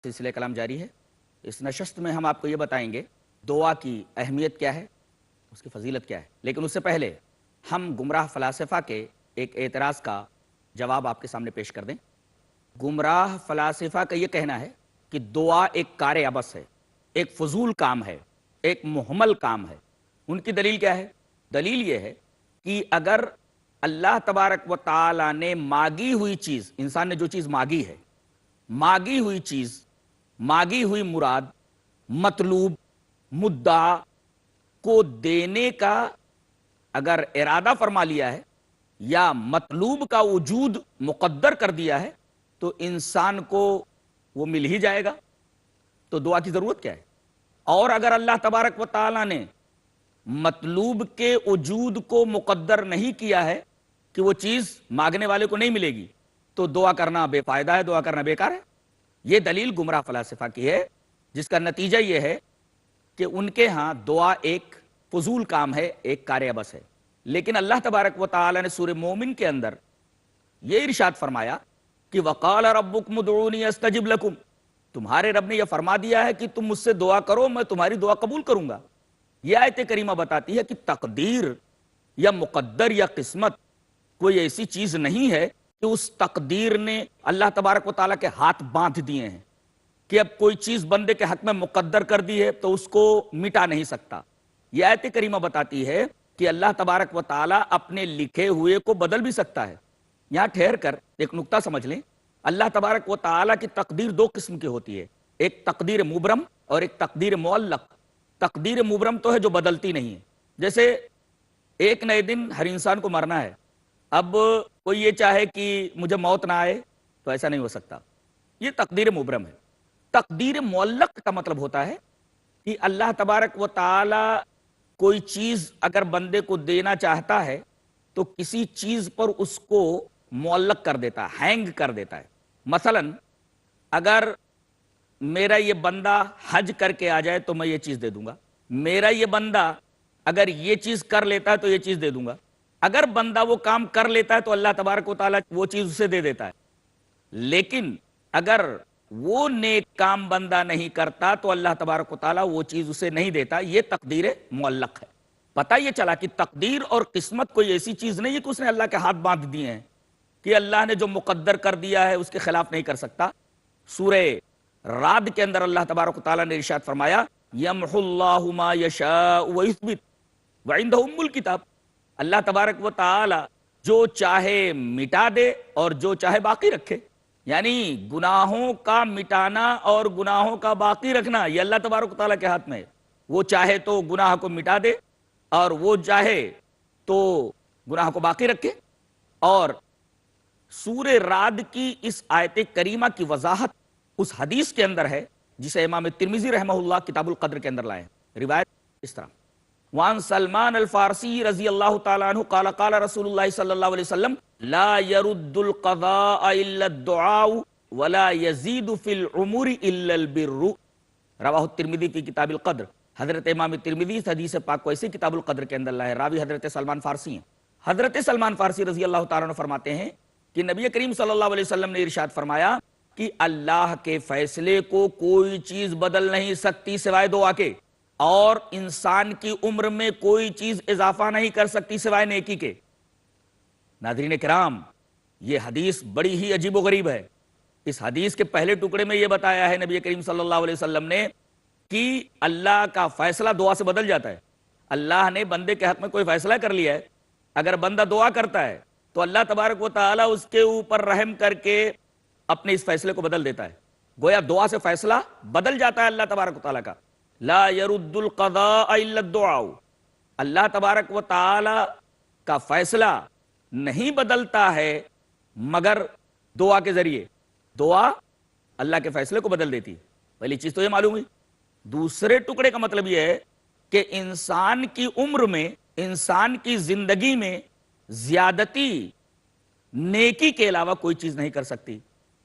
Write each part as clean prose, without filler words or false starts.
سلسلہ کلام جاری ہے۔ اس نشست میں ہم آپ کو یہ بتائیں گے دعا کی اہمیت کیا ہے، اس کی فضیلت کیا ہے، لیکن اس سے پہلے ہم گمراہ فلاسفہ کے ایک اعتراض کا جواب آپ کے سامنے پیش کر دیں۔ گمراہ فلاسفہ کا یہ کہنا ہے کہ دعا ایک کار عبث ہے، ایک فضول کام ہے، ایک مہمل کام ہے۔ ان کی دلیل کیا ہے؟ دلیل یہ ہے کہ اگر اللہ تبارک و تعالی نے مانگی ہوئی چیز، انسان نے جو چیز مانگی ہے، مانگی ہوئی چیز، مانگی ہوئی مراد، مطلوب، مدعا کو دینے کا اگر ارادہ فرما لیا ہے یا مطلوب کا وجود مقدر کر دیا ہے تو انسان کو وہ مل ہی جائے گا، تو دعا کی ضرورت کیا ہے؟ اور اگر اللہ تبارک و تعالی نے مطلوب کے وجود کو مقدر نہیں کیا ہے کہ وہ چیز مانگنے والے کو نہیں ملے گی تو دعا کرنا بے فائدہ ہے، دعا کرنا بیکار ہے۔ یہ دلیل گمراہ فلاسفہ کی ہے، جس کا نتیجہ یہ ہے کہ ان کے ہاں دعا ایک فضول کام ہے، ایک کار عبث ہے۔ لیکن اللہ تبارک و تعالی نے سورہ مومن کے اندر یہ ارشاد فرمایا کہ وقال ربکم ادعونی استجب لکم، تمہارے رب نے یہ فرما دیا ہے کہ تم مجھ سے دعا کرو، میں تمہاری دعا قبول کروں گا۔ یہ آیت کریمہ بتاتی ہے کہ تقدیر یا مقدر یا قسمت کوئی ایسی چیز نہیں ہے کہ اس تقدیر نے اللہ تبارک و تعالیٰ کے ہاتھ باندھ دیے ہیں کہ اب کوئی چیز بندے کے حق میں مقدر کر دی ہے تو اس کو مٹا نہیں سکتا۔ یہ آیت کریمہ بتاتی ہے کہ اللہ تبارک و تعالیٰ اپنے لکھے ہوئے کو بدل بھی سکتا ہے۔ یہاں ٹھہر کر ایک نقطہ سمجھ لیں، اللہ تبارک و تعالیٰ کی تقدیر دو قسم کی ہوتی ہے، ایک تقدیر مبرم اور ایک تقدیر معلق۔ تقدیر مبرم تو ہے جو بدلتی نہیں ہے، جیسے ایک نئے دن ہر انسان کو مرنا ہے، اب کوئی یہ چاہے کہ مجھے موت نہ آئے تو ایسا نہیں ہو سکتا، یہ تقدیر مبرم ہے۔ تقدیر معلق کا مطلب ہوتا ہے کہ اللہ تبارک و تعالی کوئی چیز اگر بندے کو دینا چاہتا ہے تو کسی چیز پر اس کو معلق کر دیتا ہے، ہینگ کر دیتا ہے۔ مثلا اگر میرا یہ بندہ حج کر کے آ جائے تو میں یہ چیز دے دوں گا، میرا یہ بندہ اگر یہ چیز کر لیتا ہے تو یہ چیز دے دوں گا۔ اگر بندہ وہ کام کر لیتا ہے تو اللہ تبارک و تعالیٰ وہ چیز اسے دے دیتا ہے، لیکن اگر وہ نیک کام بندہ نہیں کرتا تو اللہ تبارک و تعالیٰ وہ چیز اسے نہیں دیتا۔ یہ تقدیر معلق ہے۔ پتہ یہ چلا کہ تقدیر اور قسمت کوئی ایسی چیز نہیں ہے کہ اس نے اللہ کے ہاتھ باندھ دیے ہیں کہ اللہ نے جو مقدر کر دیا ہے اس کے خلاف نہیں کر سکتا۔ سورہ رعد کے اندر اللہ تبارک و تعالیٰ نے ارشاد فرمایا یمحو اللہ ما یشاء ویثبت وعندہ ام الکتاب، اللہ تبارک و تعالی جو چاہے مٹا دے اور جو چاہے باقی رکھے، یعنی گناہوں کا مٹانا اور گناہوں کا باقی رکھنا یہ اللہ تبارک و تعالیٰ کے ہاتھ میں ہے۔ وہ چاہے تو گناہ کو مٹا دے اور وہ چاہے تو گناہ کو باقی رکھے۔ اور سورہ رعد کی اس آیت کریمہ کی وضاحت اس حدیث کے اندر ہے جسے امام ترمذی رحمہ اللہ کتاب القدر کے اندر لائے ہیں۔ روایت اس طرح وان سلمان الفارسی رضی اللہ تعالیٰ عنہ قال قال رسول اللہ صلی اللہ علیہ وسلم لا يرد القضاء الا الدعاء ولا يزيد في العمر الا البر، رواہ الترمذی فی کتاب القدر۔ حضرت امام ترمذی اس حدیث پاک کو ایسے کتاب القدر کے اندر لائے، راوی حضرت سلمان فارسی ہیں۔ حضرت سلمان فارسی رضی اللہ تعالیٰ عنہ فرماتے ہیں کہ نبی کریم صلی اللہ علیہ وسلم نے ارشاد فرمایا کہ اللہ کے فیصلے کو کوئی چیز بدل نہیں سکتی سوائے دعا کے، اور انسان کی عمر میں کوئی چیز اضافہ نہیں کر سکتی سوائے نیکی کے۔ ناظرین کرام، یہ حدیث بڑی ہی عجیب و غریب ہے۔ اس حدیث کے پہلے ٹکڑے میں یہ بتایا ہے نبی کریم صلی اللہ علیہ وسلم نے کہ اللہ کا فیصلہ دعا سے بدل جاتا ہے۔ اللہ نے بندے کے حق میں کوئی فیصلہ کر لیا ہے، اگر بندہ دعا کرتا ہے تو اللہ تبارک و تعالیٰ اس کے اوپر رحم کر کے اپنے اس فیصلے کو بدل دیتا ہے۔ گویا دعا سے فیصلہ بدل جاتا ہے اللہ تبارک و تعالیٰ کا۔ لا يرد القضاء الا الدعاء، اللہ تبارک و تعالی کا فیصلہ نہیں بدلتا ہے مگر دعا کے ذریعے۔ دعا اللہ کے فیصلے کو بدل دیتی ہے۔ پہلی چیز تو یہ معلوم ہوئی۔ دوسرے ٹکڑے کا مطلب یہ ہے کہ انسان کی عمر میں، انسان کی زندگی میں زیادتی نیکی کے علاوہ کوئی چیز نہیں کر سکتی۔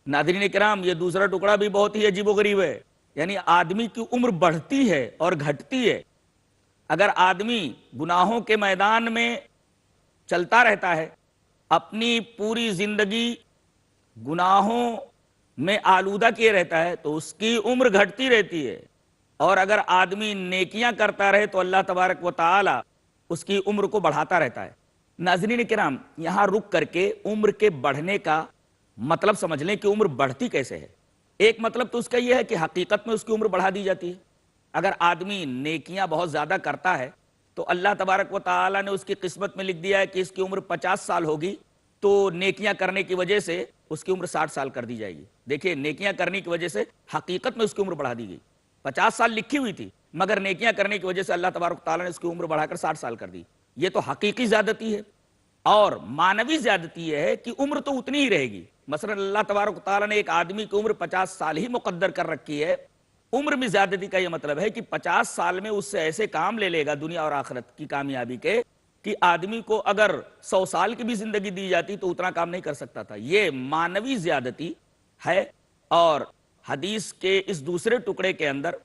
ناظرین کرام، یہ دوسرا ٹکڑا بھی بہت ہی عجیب و غریب ہے۔ یعنی آدمی کی عمر بڑھتی ہے اور گھٹتی ہے۔ اگر آدمی گناہوں کے میدان میں چلتا رہتا ہے، اپنی پوری زندگی گناہوں میں آلودہ کیے رہتا ہے تو اس کی عمر گھٹتی رہتی ہے، اور اگر آدمی نیکیاں کرتا رہے تو اللہ تبارک و تعالی اس کی عمر کو بڑھاتا رہتا ہے۔ ناظرین کرام، یہاں رک کر کے عمر کے بڑھنے کا مطلب سمجھ لیں کہ عمر بڑھتی کیسے ہے۔ ایک مطلب تو اس کا یہ ہے کہ حقیقت میں اس کی عمر بڑھا دی جاتی ہے۔ اگر آدمی نیکیاں بہت زیادہ کرتا ہے تو اللہ تبارک و تعالی نے اس کی قسمت میں لکھ دیا ہے کہ اس کی عمر 50 سال ہوگی، تو نیکیاں کرنے کی وجہ سے اس کی عمر 60 سال کر دی جائے گی۔ دیکھیے، نیکیاں کرنے کی وجہ سے حقیقت میں اس کی عمر بڑھا دی گئی۔ 50 سال لکھی ہوئی تھی، مگر نیکیاں کرنے کی وجہ سے اللہ تبارک و تعالی نے اس کی عمر بڑھا کر 60 سال کر دی۔ یہ تو حقیقی زیادتی ہے۔ اور معنوی زیادتی یہ ہے کہ عمر تو اتنی ہی رہے گی۔ مثلا اللہ تبارک و تعالی نے ایک آدمی کی عمر 50 سال ہی مقدر کر رکھی ہے۔ عمر میں زیادتی کا یہ مطلب ہے کہ 50 سال میں اس سے ایسے کام لے لے گا دنیا اور آخرت کی کامیابی کے کہ آدمی کو اگر 100 سال کی بھی زندگی دی جاتی تو اتنا کام نہیں کر سکتا تھا۔ یہ معنوی زیادتی ہے، اور حدیث کے اس دوسرے ٹکڑے کے اندر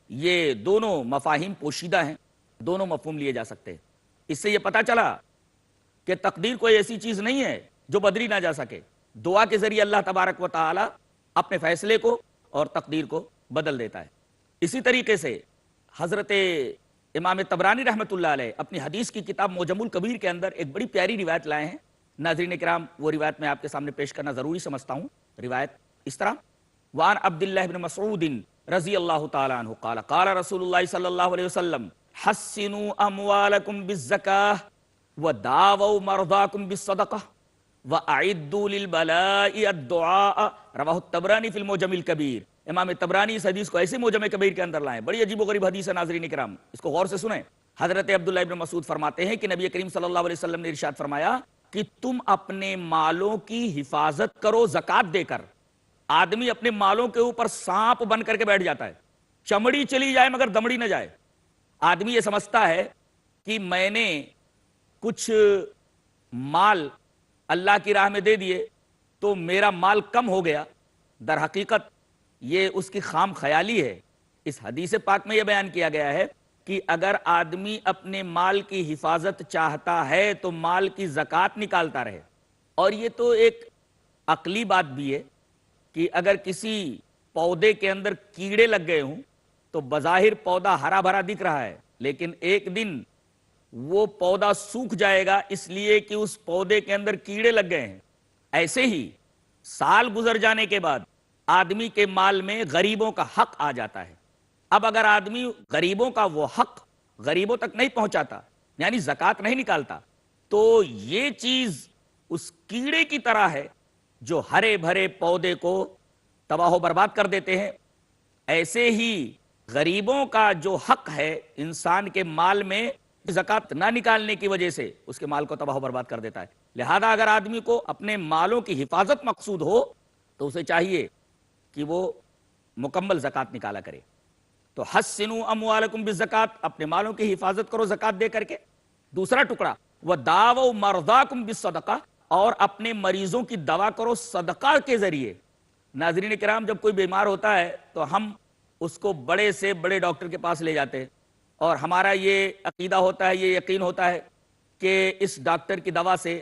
یہ دونوں مفاہیم پوشیدہ ہیں، دونوں مفہوم لیے جا سکتے ہیں۔ اس سے یہ پتہ چلا کہ تقدیر کوئی ایسی چیز نہیں ہے جو بدلی نہ جا سکے۔ دعا کے ذریعے اللہ تبارک و تعالی اپنے فیصلے کو اور تقدیر کو بدل دیتا ہے۔ اسی طریقے سے حضرت امام طبرانی رحمۃ اللہ علیہ اپنی حدیث کی کتاب معجم الکبیر کے اندر ایک بڑی پیاری روایت لائے ہیں۔ ناظرین کرام، وہ روایت میں آپ کے سامنے پیش کرنا ضروری سمجھتا ہوں۔ روایت اس طرح: وعن عبد اللہ بن مسعود رضی اللہ تعالی عنہ قال قال رسول اللہ صلی اللہ علیہ وسلم حسنوا اموالکم بالزکاة وداووا مرضاکم بالصدقہ وَأَعِدُّوا لِلْبَلَاءِ الدُّعَاءَ رواہ الطبرانی فی المعجم الکبیر۔ امام طبرانی اس حدیث کو ایسے معجم کبیر کے اندر لائیں۔ بڑی عجیب و غریب حدیث ہے ناظرین کرام، اس کو غور سے سنیں۔ حضرت عبداللہ ابن مسعود فرماتے ہیں کہ نبی کریم صلی اللہ علیہ وسلم نے ارشاد فرمایا کہ تم اپنے مالوں کی حفاظت کرو زکوٰۃ دے کر۔ آدمی اپنے مالوں کے اوپر سانپ بن کر کے بیٹھ جاتا ہے، چمڑی چلی جائے مگر دمڑی نہ جائے۔ آدمی یہ سمجھتا ہے کہ میں نے کچھ مال اللہ کی راہ میں دے دیے تو میرا مال کم ہو گیا۔ در حقیقت یہ اس کی خام خیالی ہے۔ اس حدیث پاک میں یہ بیان کیا گیا ہے کہ اگر آدمی اپنے مال کی حفاظت چاہتا ہے تو مال کی زکوٰۃ نکالتا رہے۔ اور یہ تو ایک عقلی بات بھی ہے کہ اگر کسی پودے کے اندر کیڑے لگ گئے ہوں تو بظاہر پودا ہرا بھرا دکھ رہا ہے، لیکن ایک دن وہ پودا سوکھ جائے گا اس لیے کہ اس پودے کے اندر کیڑے لگ گئے ہیں۔ ایسے ہی سال گزر جانے کے بعد آدمی کے مال میں غریبوں کا حق آ جاتا ہے۔ اب اگر آدمی غریبوں کا وہ حق غریبوں تک نہیں پہنچاتا، یعنی زکوٰۃ نہیں نکالتا، تو یہ چیز اس کیڑے کی طرح ہے جو ہرے بھرے پودے کو تباہ و برباد کر دیتے ہیں۔ ایسے ہی غریبوں کا جو حق ہے انسان کے مال میں، زکوٰۃ نہ نکالنے کی وجہ سے اس کے مال کو تباہ و برباد کر دیتا ہے۔ لہذا اگر آدمی کو اپنے مالوں کی حفاظت مقصود ہو تو اسے چاہیے کہ وہ مکمل زکوٰۃ نکالا کرے۔ تو حسنوا اموالکم بالزکاۃ، اپنے مالوں کی حفاظت کرو زکوٰۃ دے کر کے۔ دوسرا ٹکڑا وداووا مرضاکم بالصدقہ، اور اپنے مریضوں کی دوا کرو صدقہ کے ذریعے۔ ناظرین کرام، جب کوئی بیمار ہوتا ہے تو ہم اس کو بڑے سے بڑے ڈاکٹر کے پاس لے جاتے ہیں، اور ہمارا یہ عقیدہ ہوتا ہے، یہ یقین ہوتا ہے کہ اس ڈاکٹر کی دوا سے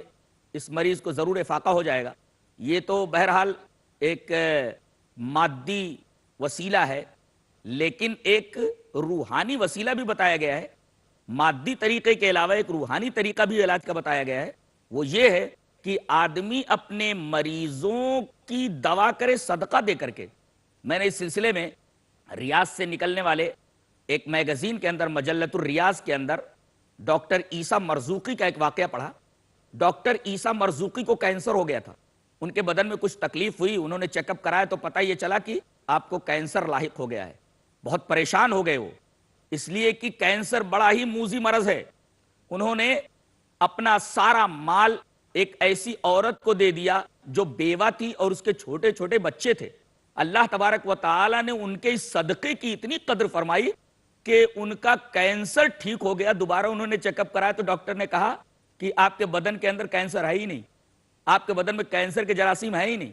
اس مریض کو ضرور افاقہ ہو جائے گا۔ یہ تو بہرحال ایک مادی وسیلہ ہے، لیکن ایک روحانی وسیلہ بھی بتایا گیا ہے۔ مادی طریقے کے علاوہ ایک روحانی طریقہ بھی علاج کا بتایا گیا ہے۔ وہ یہ ہے کہ آدمی اپنے مریضوں کی دوا کرے صدقہ دے کر کے۔ میں نے اس سلسلے میں ریاض سے نکلنے والے ایک میگزین کے اندر، مجلۃ الریاض کے اندر، ڈاکٹر عیسیٰ مرزوقی کا ایک واقعہ پڑھا۔ ڈاکٹر عیسیٰ مرزوقی کو کینسر ہو گیا تھا، ان کے بدن میں کچھ تکلیف ہوئی، انہوں نے چیک اپ کرایا تو پتہ یہ چلا کہ آپ کو کینسر لاحق ہو گیا ہے۔ بہت پریشان ہو گئے وہ، اس لیے کہ کینسر بڑا ہی موذی مرض ہے۔ انہوں نے اپنا سارا مال ایک ایسی عورت کو دے دیا جو بیوہ تھی اور اس کے چھوٹے چھوٹے بچے تھے۔ اللہ تبارک و تعالی نے ان کے اس صدقے کی اتنی قدر فرمائی کہ ان کا کینسر ٹھیک ہو گیا۔ دوبارہ انہوں نے چیک اپ کرایا تو ڈاکٹر نے کہا کہ آپ کے بدن کے اندر کینسر ہے ہی نہیں، آپ کے بدن میں کینسر کے جراثیم ہے ہی نہیں۔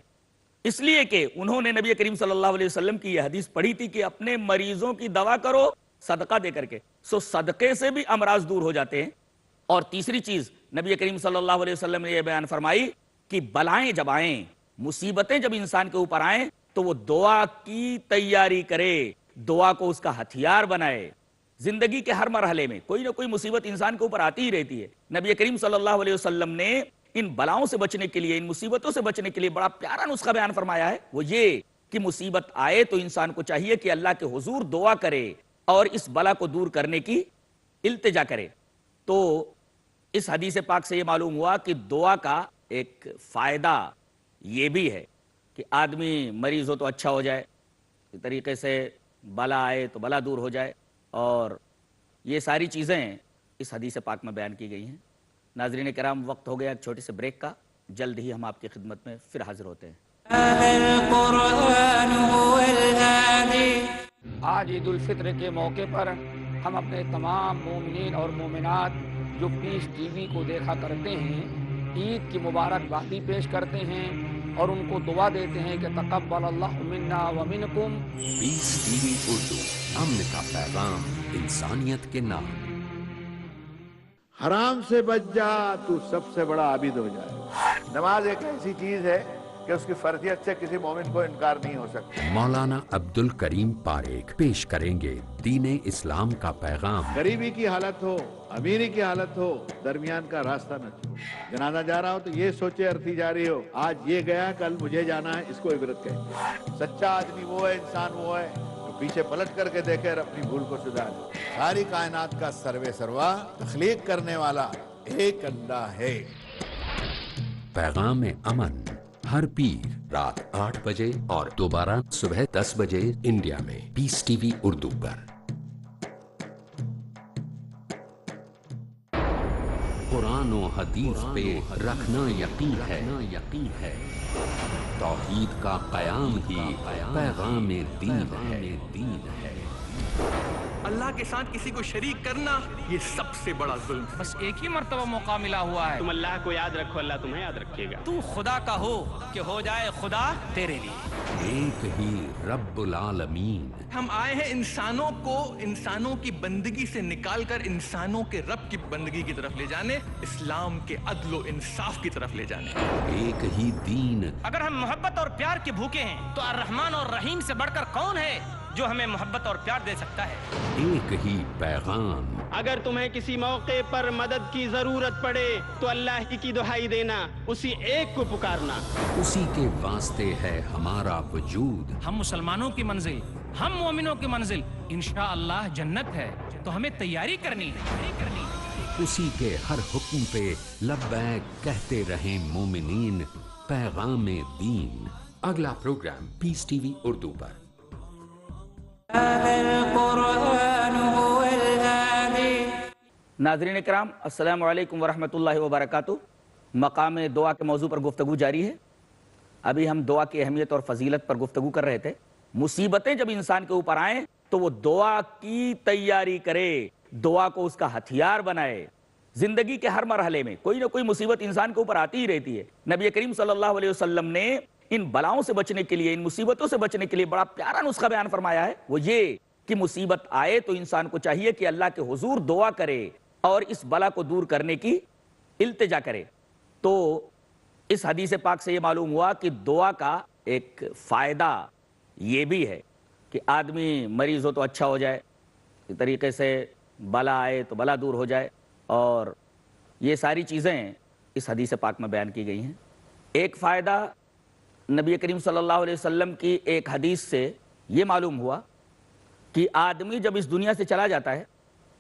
اس لیے کہ انہوں نے نبی کریم صلی اللہ علیہ وسلم کی یہ حدیث پڑھی تھی کہ اپنے مریضوں کی دوا کرو صدقہ دے کر کے۔ سو صدقے سے بھی امراض دور ہو جاتے ہیں۔ اور تیسری چیز نبی کریم صلی اللہ علیہ وسلم نے یہ بیان فرمائی کہ بلائیں جب آئیں، مصیبتیں جب انسان کے اوپر آئیں تو وہ دعا کی تیاری کرے، دعا کو اس کا ہتھیار بنائے۔ زندگی کے ہر مرحلے میں کوئی نہ کوئی مصیبت انسان کے اوپر آتی ہی رہتی ہے۔ نبی کریم صلی اللہ علیہ وسلم نے ان بلاؤں سے بچنے کے لیے، ان مصیبتوں سے بچنے کے لیے بڑا پیارا نسخہ بیان فرمایا ہے، وہ یہ کہ مصیبت آئے تو انسان کو چاہیے کہ اللہ کے حضور دعا کرے اور اس بلا کو دور کرنے کی التجا کرے۔ تو اس حدیث پاک سے یہ معلوم ہوا کہ دعا کا ایک فائدہ یہ بھی ہے کہ آدمی مریض ہو تو اچھا ہو جائے، اس طریقے سے بلا آئے تو بلا دور ہو جائے، اور یہ ساری چیزیں اس حدیث پاک میں بیان کی گئی ہیں۔ ناظرین کرام، وقت ہو گیا ایک چھوٹے سے بریک کا، جلد ہی ہم آپ کی خدمت میں پھر حاضر ہوتے ہیں۔ آج عید الفطر کے موقع پر ہم اپنے تمام مومنین اور مومنات جو پیس ٹی وی کو دیکھا کرتے ہیں، عید کی مبارکبادی پیش کرتے ہیں اور ان کو دعا دیتے ہیں کہ تقبل اللہ منا ومنکم۔ پیس ٹی وی اردو، امن کا پیغام، انسانیت کے نام۔ حرام سے بچ جا تو سب سے بڑا عابد ہو جائے۔ نماز ایک ایسی چیز ہے کہ اس کی فرضیت سے کسی مومن کو انکار نہیں ہو سکتا۔ مولانا عبد الکریم پاریکھ پیش کریں گے دین اسلام کا پیغام۔ غریبی کی حالت ہو، امیری کی حالت ہو، درمیان کا راستہ نہ چھوڑ۔ جنازہ جا رہا ہو تو یہ سوچے ارتھی جاری ہو، آج یہ گیا کل مجھے جانا ہے، اس کو عبرت کہیں گے۔ سچا آدمی وہ ہے، انسان وہ ہے جو پیچھے پلٹ کر کے دیکھے اور اپنی بھول کو سدھارے۔ ساری کائنات کا سروے سروا تخلیق کرنے والا ایک اللہ ہے۔ پیغام امن، ہر پیر رات 8 بجے اور دوبارہ صبح 10 بجے انڈیا میں، پیس ٹی وی اردو پر۔ قرآن و حدیث پہ رکھنا یقین ہے، توحید کا قیام ہی پیغام دین ہے۔ اللہ کے ساتھ کسی کو شریک کرنا یہ سب سے بڑا ظلم ہے۔ بس ایک ہی مرتبہ موقع ملا ہوا ہے، تم اللہ کو یاد رکھو، اللہ تمہیں یاد رکھے گا۔ تو خدا کا ہو کہ ہو جائے خدا تیرے لیے۔ ایک ہی رب العالمین۔ ہم آئے ہیں انسانوں کو انسانوں کی بندگی سے نکال کر انسانوں کے رب کی بندگی کی طرف لے جانے، اسلام کے عدل و انصاف کی طرف لے جانے۔ ایک ہی دین۔ اگر ہم محبت اور پیار کے بھوکے ہیں تو الرحمن اور رحیم سے بڑھ کر کون ہے جو ہمیں محبت اور پیار دے سکتا ہے؟ ایک ہی پیغام۔ اگر تمہیں کسی موقع پر مدد کی ضرورت پڑے تو اللہ ہی کی دہائی دینا، اسی ایک کو پکارنا۔ اسی کے واسطے ہے ہمارا وجود۔ ہم مسلمانوں کی منزل، ہم مومنوں کی منزل انشاءاللہ جنت ہے، تو ہمیں تیاری کرنی ہے۔ اسی کے ہر حکم پہ لبیک کہتے رہیں مومنین۔ پیغام دین، اگلا پروگرام پیس ٹی وی اردو پر۔ ناظرین کرام، السلام علیکم ورحمۃ اللہ وبرکاتہ۔ مقام دعا کے موضوع پر گفتگو جاری ہے۔ ابھی ہم دعا کی اہمیت اور فضیلت پر گفتگو کر رہے تھے۔ مصیبتیں جب انسان کے اوپر آئیں تو وہ دعا کی تیاری کرے، دعا کو اس کا ہتھیار بنائے۔ زندگی کے ہر مرحلے میں کوئی نہ کوئی مصیبت انسان کے اوپر آتی ہی رہتی ہے۔ نبی کریم صلی اللہ علیہ وسلم نے ان بلاؤں سے بچنے کے لیے، ان مصیبتوں سے بچنے کے لیے بڑا پیارا نسخہ بیان فرمایا ہے، وہ یہ کہ مصیبت آئے تو انسان کو چاہیے کہ اللہ کے حضور دعا کرے اور اس بلا کو دور کرنے کی التجا کرے۔ تو اس حدیث پاک سے یہ معلوم ہوا کہ دعا کا ایک فائدہ یہ بھی ہے کہ آدمی مریض ہو تو اچھا ہو جائے، اس طریقے سے بلا آئے تو بلا دور ہو جائے، اور یہ ساری چیزیں اس حدیث پاک میں بیان کی گئی ہیں۔ ایک فائدہ نبی کریم صلی اللہ علیہ وسلم کی ایک حدیث سے یہ معلوم ہوا کہ آدمی جب اس دنیا سے چلا جاتا ہے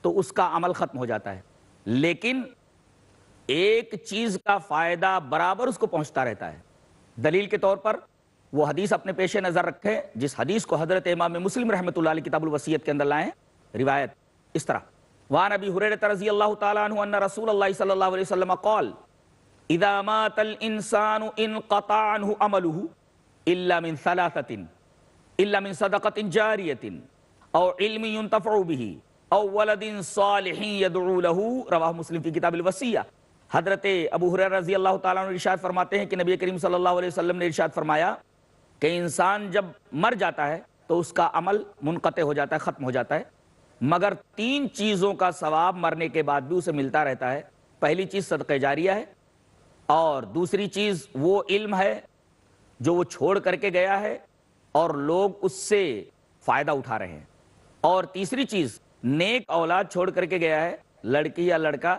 تو اس کا عمل ختم ہو جاتا ہے، لیکن ایک چیز کا فائدہ برابر اس کو پہنچتا رہتا ہے۔ دلیل کے طور پر وہ حدیث اپنے پیش نظر رکھے جس حدیث کو حضرت امام مسلم رحمۃ اللہ علیہ کتاب الوصیت کے اندر لائے ہیں۔ روایت اس طرح: وعن ابی ہریرہ رضی اللہ تعالی عنہ ان رسول اللہ صلی اللہ علیہ وسلم قال اذا مات الانسان انقطع عنه عمله الا من ثلاثة، الا من صدقة جاریة او علم ينتفع به او ولد صالح يدعو له، رواہ مسلم فی کتاب الوصیہ۔ حضرت ابو ہریرہ رضی اللہ تعالیٰ عنہ ارشاد فرماتے ہیں کہ نبی کریم صلی اللہ علیہ وسلم نے ارشاد فرمایا کہ انسان جب مر جاتا ہے تو اس کا عمل منقطع ہو جاتا ہے، ختم ہو جاتا ہے، مگر 3 چیزوں کا ثواب مرنے کے بعد بھی اسے ملتا رہتا ہے۔ پہلی چیز صدقہ جاریہ ہے، اور دوسری چیز وہ علم ہے جو وہ چھوڑ کر کے گیا ہے، اور لوگ اس سے فائدہ اٹھا رہے ہیں. اور تیسری چیز، نیک اولاد چھوڑ کر کے گیا ہے، لڑکی یا لڑکا،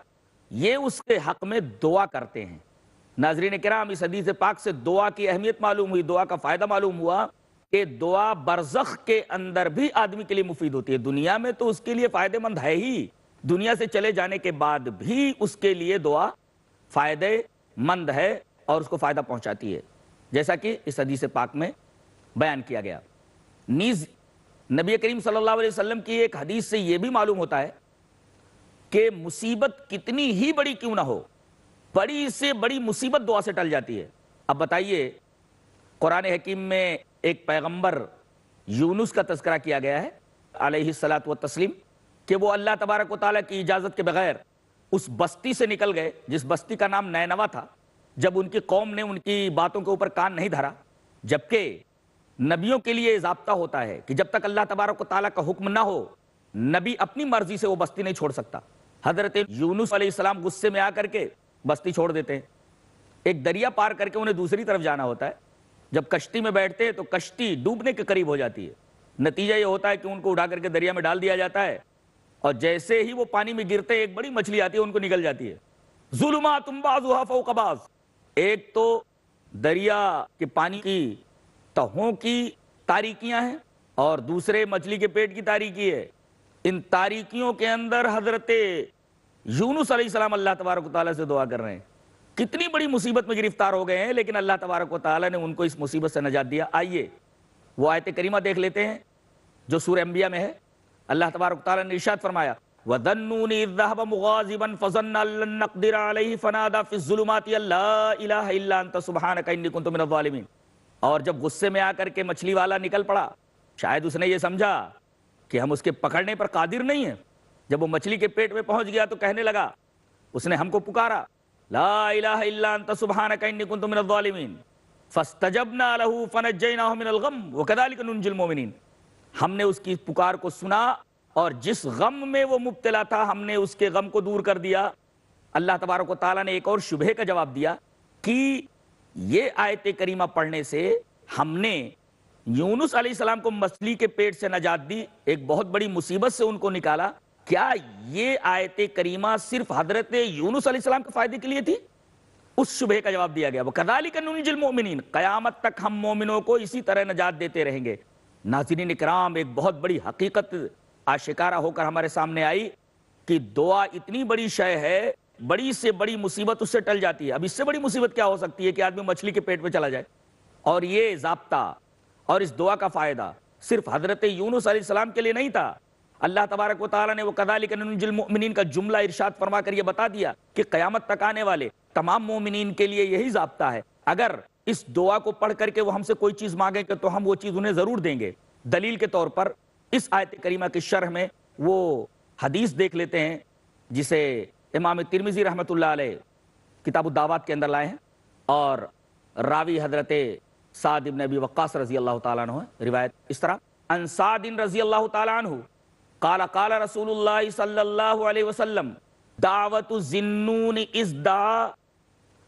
یہ اس کے حق میں دعا کرتے ہیں. ناظرین کرام، اس حدیث پاک سے دعا کی اہمیت معلوم ہوئی، دعا کا فائدہ معلوم ہوا کہ دعا برزخ کے اندر بھی آدمی کے لیے مفید ہوتی ہے. دنیا میں تو اس کے لیے فائدہ مند ہے ہی، دنیا سے چلے جانے کے بعد بھی اس کے لیے دعا فائدہ مند ہے اور اس کو فائدہ پہنچاتی ہے، جیسا کہ اس حدیث پاک میں بیان کیا گیا. نیز نبی کریم صلی اللہ علیہ وسلم کی ایک حدیث سے یہ بھی معلوم ہوتا ہے کہ مصیبت کتنی ہی بڑی کیوں نہ ہو، بڑی سے بڑی مصیبت دعا سے ٹل جاتی ہے. اب بتائیے، قرآن حکیم میں ایک پیغمبر یونس کا تذکرہ کیا گیا ہے علیہ الصلاۃ والتسلیم کہ وہ اللہ تبارک و تعالیٰ کی اجازت کے بغیر اس بستی سے نکل گئے جس بستی کا نام نینوا تھا، جب ان کی قوم نے ان کی باتوں کے اوپر کان نہیں دھرا. جبکہ نبیوں کے لیے ضابطہ ہوتا ہے کہ جب تک اللہ تبارک و تعالیٰ کا حکم نہ ہو، نبی اپنی مرضی سے وہ بستی نہیں چھوڑ سکتا. حضرت یونس علیہ السلام غصے میں آ کر کے بستی چھوڑ دیتے ہیں. ایک دریا پار کر کے انہیں دوسری طرف جانا ہوتا ہے. جب کشتی میں بیٹھتے ہیں تو کشتی ڈوبنے کے قریب ہو جاتی ہے. نتیجہ یہ ہوتا ہے کہ ان کو اٹھا کر کے دریا میں ڈال دیا جاتا ہے، اور جیسے ہی وہ پانی میں گرتے ہیں ایک بڑی مچھلی آتی ہے، ان کو نگل جاتی ہے. ظلمات بعضها فوق بعض، ایک تو دریا کے پانی کی تہوں کی تاریکیاں ہیں اور دوسرے مچھلی کے پیٹ کی تاریکی ہے. ان تاریکیوں کے اندر حضرت یونس علیہ السلام اللہ تبارک و تعالیٰ سے دعا کر رہے ہیں. کتنی بڑی مصیبت میں گرفتار ہو گئے ہیں، لیکن اللہ تبارک و تعالیٰ نے ان کو اس مصیبت سے نجات دیا. آئیے وہ آیت کریمہ دیکھ لیتے ہیں جو سورہ انبیاء میں ہے. اللہ تبارک و تعالیٰ نے ارشاد فرمایا وَذَنُّونِ إِذْ ذَهَبَ مُغَاضِبًا فَظَنَّ أَن لَّن نَّقْدِرَ عَلَيْهِ فَنَادَىٰ فِي الظُّلُمَاتِ أَن لَّا إِلَٰهَ إِلَّا أَنتَ سُبْحَانَكَ إِنِّي كُنتُ مِنَ الظَّالِمِينَ. اور جب غصے میں آ کر کے مچھلی والا نکل پڑا، شاید اس نے یہ سمجھا کہ ہم اس کے پکڑنے پر قادر نہیں ہیں. جب وہ مچھلی کے پیٹ میں پہنچ گیا تو کہنے لگا، اس نے ہم کو پکارا، لا الہ الا انت سبحانک انی کنت من الظالمین فاستجبنا له فنجیناہ من الغم وکذالک ننجی المؤمنین. ہم نے اس کی پکار کو سنا اور جس غم میں وہ مبتلا تھا ہم نے اس کے غم کو دور کر دیا. اللہ تبارک و تعالیٰ نے ایک اور شبہے کا جواب دیا کہ یہ آیت کریمہ پڑھنے سے ہم نے یونس علیہ السلام کو مچھلی کے پیٹ سے نجات دی، ایک بہت بڑی مصیبت سے ان کو نکالا. کیا یہ آیت کریمہ صرف حضرت یونس علیہ السلام کے فائدے کے لیے تھی؟ اس شبہے کا جواب دیا گیا وَكَذَلِكَ نُنْجِي الْمُؤْمِنِينَ، قیامت تک ہم مومنوں کو اسی طرح نجات دیتے رہیں گے. ناظرین اکرام، ایک بہت بڑی حقیقت آشکارا ہو کر ہمارے سامنے آئی کہ دعا اتنی بڑی شے ہے، بڑی سے بڑی مصیبت اس سے ٹل جاتی ہے. اب اس سے بڑی مصیبت کیا ہو سکتی ہے کہ آدمی مچھلی کے پیٹ میں چلا جائے. اور یہ ضابطہ اور اس دعا کا فائدہ صرف حضرت یونس علیہ السلام کے لیے نہیں تھا. اللہ تبارک و تعالیٰ نے وَكَذَلِكَ نُنْجِي الْمُؤْمِنِينَ کا جملہ ارشاد فرما کر یہ بتا دیا کہ قیامت تک آنے والے تمام مومنین کے لیے یہی ضابطہ ہے. اگر اس دعا کو پڑھ کر کے وہ ہم سے کوئی چیز مانگیں گے تو ہم وہ چیز انہیں ضرور دیں گے. دلیل کے طور پر اس آیت کریمہ کی شرح میں وہ حدیث دیکھ لیتے ہیں جسے امام ترمذی رحمۃ اللہ علیہ کتاب الدعوات کے اندر لائے ہیں، اور راوی حضرت سعد بن ابی وقاص رضی اللہ تعالیٰ عنہ ہے. روایت اس طرح ان سعد رضی اللہ تعالیٰ عنہ قال قال رسول اللہ صلی اللہ علیہ وسلم دعوت الزنون اذ دعا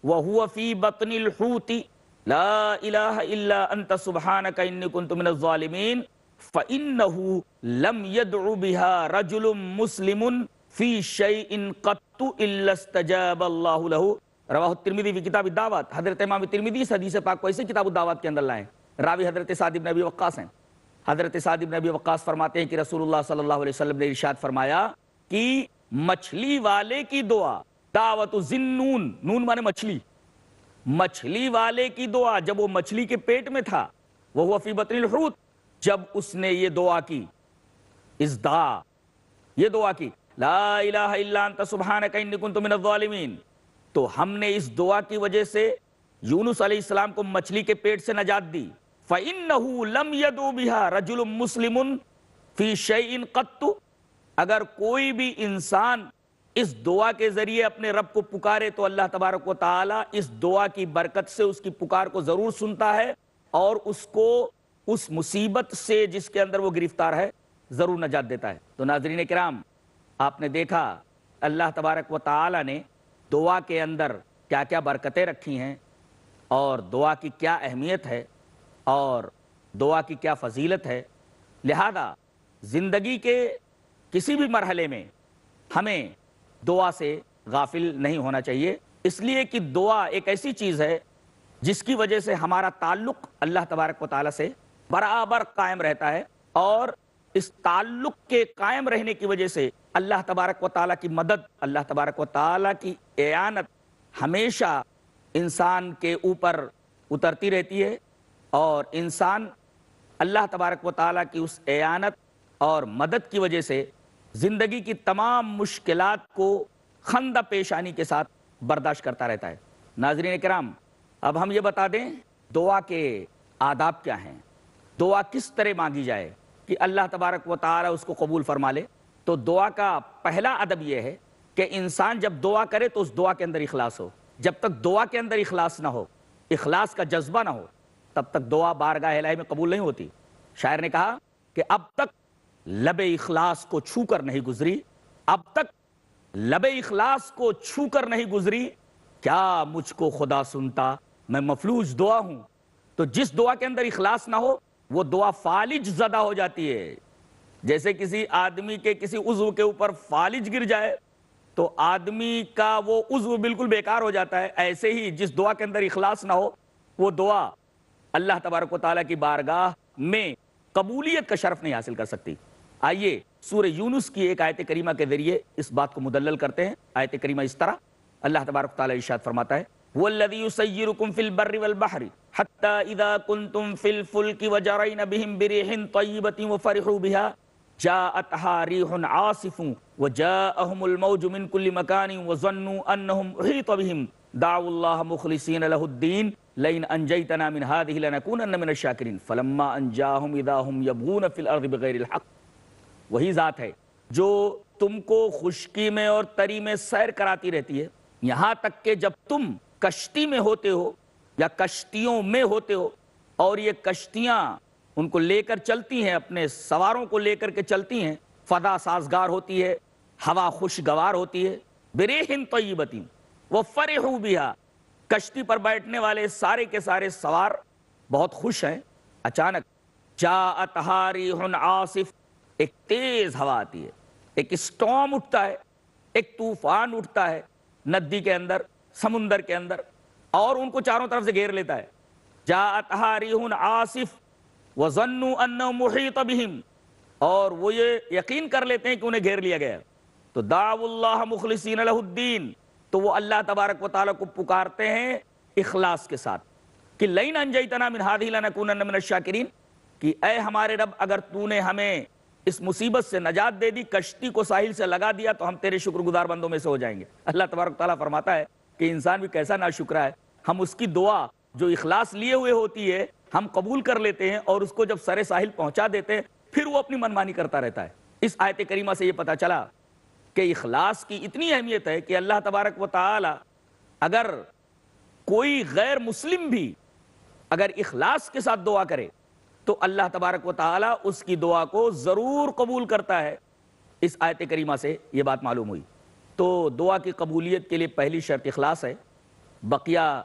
وهو في بطن الحوت لا الہ الا انت سبحانک انی کنت من الظالمین فإنه لم يدع بها رجل مسلم في شيء قط الا استجاب اللہ له. رواہ الترمذی فی کتاب الدعوات. حضرت امام ترمذی اس حدیث پاک کو ایسے کتاب الدعوات کے اندر لائیں. راوی حضرت سعد بن ابی وقاص ہیں. حضرت سعد بن ابی وقاص فرماتے ہیں کہ رسول اللہ صلی اللہ علیہ وسلم نے ارشاد فرمایا کہ مچھلی والے کی دعا، دعوت الزنون، نون مانے مچھلی، مچھلی والے کی دعا جب وہ مچھلی کے پیٹ میں تھا، وہ فی بطن الحوت، جب اس نے یہ دعا کی، اس دعا یہ دعا کی لا الہ الا انت سبحانک انی کنت من الظالمین، تو ہم نے اس دعا کی وجہ سے یونس علیہ السلام کو مچھلی کے پیٹ سے نجات دی. فَإِنَّهُ لَمْ يَدْعُ بِهَا رَجُلٌ مُسْلِمٌ فِي شَيْءٍ قَطُّ. اگر کوئی بھی انسان اس دعا کے ذریعے اپنے رب کو پکارے تو اللہ تبارک و تعالیٰ اس دعا کی برکت سے اس کی پکار کو ضرور سنتا ہے اور اس کو اس مصیبت سے جس کے اندر وہ گرفتار ہے ضرور نجات دیتا ہے. تو ناظرین کرام، آپ نے دیکھا اللہ تبارک و تعالیٰ نے دعا کے اندر کیا کیا برکتیں رکھی ہیں اور دعا کی کیا اہمیت ہے، اور دعا کی کیا فضیلت ہے. لہذا زندگی کے کسی بھی مرحلے میں ہمیں دعا سے غافل نہیں ہونا چاہیے، اس لیے کہ دعا ایک ایسی چیز ہے جس کی وجہ سے ہمارا تعلق اللہ تبارک و تعالیٰ سے برابر قائم رہتا ہے، اور اس تعلق کے قائم رہنے کی وجہ سے اللہ تبارک و تعالیٰ کی مدد، اللہ تبارک و تعالیٰ کی اعانت ہمیشہ انسان کے اوپر اترتی رہتی ہے، اور انسان اللہ تبارک و تعالیٰ کی اس اعانت اور مدد کی وجہ سے زندگی کی تمام مشکلات کو خندہ پیشانی کے ساتھ برداشت کرتا رہتا ہے. ناظرین کرام، اب ہم یہ بتا دیں دعا کے آداب کیا ہیں، دعا کس طرح مانگی جائے کہ اللہ تبارک و تعالیٰ اس کو قبول فرما لے. تو دعا کا پہلا ادب یہ ہے کہ انسان جب دعا کرے تو اس دعا کے اندر اخلاص ہو. جب تک دعا کے اندر اخلاص نہ ہو، اخلاص کا جذبہ نہ ہو، تب تک دعا بارگاہ الہی میں قبول نہیں ہوتی. شاعر نے کہا کہ اب تک لب اخلاص کو چھو کر نہیں گزری، اب تک لب اخلاص کو چھو کر نہیں گزری، کیا مجھ کو خدا سنتا، میں مفلوج دعا ہوں. تو جس دعا کے اندر اخلاص نہ ہو وہ دعا فالج زدہ ہو جاتی ہے. جیسے کسی آدمی کے کسی عضو کے اوپر فالج گر جائے تو آدمی کا وہ عضو بالکل بیکار ہو جاتا ہے. ایسے ہی جس دعا کے اندر اخلاص نہ ہو وہ دعا اللہ تبارک و تعالیٰ کی بارگاہ میں قبولیت کا شرف نہیں حاصل کر سکتی. آئیے سورہ یونس کی ایک آیت کریمہ کے ذریعے اس بات کو مدلل کرتے ہیں. آیت کریمہ اس طرح اللہ تبارک و تعالیٰ ارشاد فرماتا ہے وَالَّذِي يُسَيِّرُكُمْ فِي الْبَرِّ وَالْبَحْرِ حَتَّى إِذَا كُنْتُمْ فِي الْفُلْكِ وَجَرَيْنَ بِهِمْ بِرِيحٍ طَيِّبَةٍ وَفَرِحُوا بِهَا جَاءَتْهَا رِيحٌ عَاصِفٌ وَجَاءَهُمُ الْمَوْجُ مِنْ كُلِّ مَكَانٍ وَظَنُّوا أَنَّهُمْ أُحِيطَ بِهِمْ دعوا الله مخلصين له الدين لئن أنجيتنا من هذه لنكونن من الشاكرين فلما أنجاهم إذا هم يبغون في الأرض بغير الحق. وہی ذات ہے جو تم کو خشکی میں اور تری میں سیر کراتی رہتی ہے، یہاں تک کہ جب تم کشتی میں ہوتے ہو یا کشتیوں میں ہوتے ہو اور یہ کشتیاں ان کو لے کر چلتی ہیں، اپنے سواروں کو لے کر کے چلتی ہیں، فضا سازگار ہوتی ہے، ہوا خوشگوار ہوتی ہے، بریحٍ طیبۃ وفرحوا بها، کشتی پر بیٹھنے والے سارے کے سارے سوار بہت خوش ہیں. اچانک جاءتها ریح عاصف، ایک تیز ہوا آتی ہے، ایک اسٹارم اٹھتا ہے، ایک طوفان اٹھتا ہے ندی کے اندر، سمندر کے اندر، اور ان کو چاروں طرف سے گھیر لیتا ہے. جاءتها ریح عاصف وظنوا انهم محیط بهم، اور وہ یہ یقین کر لیتے ہیں کہ انہیں گھیر لیا گیا. تو دعوا اللہ مخلصین له الدین، تو وہ اللہ تبارک و تعالیٰ کو پکارتے ہیں اخلاص کے ساتھ کہ لئن انجیتنا من ہذہ لنکونن من الشاکرین، کہ اے ہمارے رب اگر تو نے ہمیں اس مصیبت سے نجات دے دی، کشتی کو ساحل سے لگا دیا، تو ہم تیرے شکر گزار بندوں میں سے ہو جائیں گے. اللہ تبارک و تعالیٰ فرماتا ہے کہ انسان بھی کیسا ناشکرا ہے، ہم اس کی دعا جو اخلاص لیے ہوئے ہوتی ہے ہم قبول کر لیتے ہیں، اور اس کو جب سر ساحل پہنچا دیتے ہیں پھر وہ اپنی منمانی کرتا رہتا ہے. اس آیت کریمہ سے یہ پتہ چلا کہ اخلاص کی اتنی اہمیت ہے کہ اللہ تبارک و تعالی اگر کوئی غیر مسلم بھی اگر اخلاص کے ساتھ دعا کرے تو اللہ تبارک و تعالی اس کی دعا کو ضرور قبول کرتا ہے. اس آیت کریمہ سے یہ بات معلوم ہوئی. تو دعا کی قبولیت کے لیے پہلی شرط اخلاص ہے. بقیہ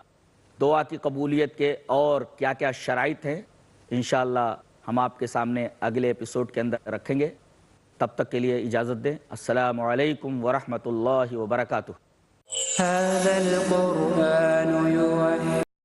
دعا کی قبولیت کے اور کیا کیا شرائط ہیں انشاءاللہ ہم آپ کے سامنے اگلے ایپیسوڈ کے اندر رکھیں گے. تب تک کے لیے اجازت دیں. السلام علیکم ورحمۃ اللہ وبرکاتہ.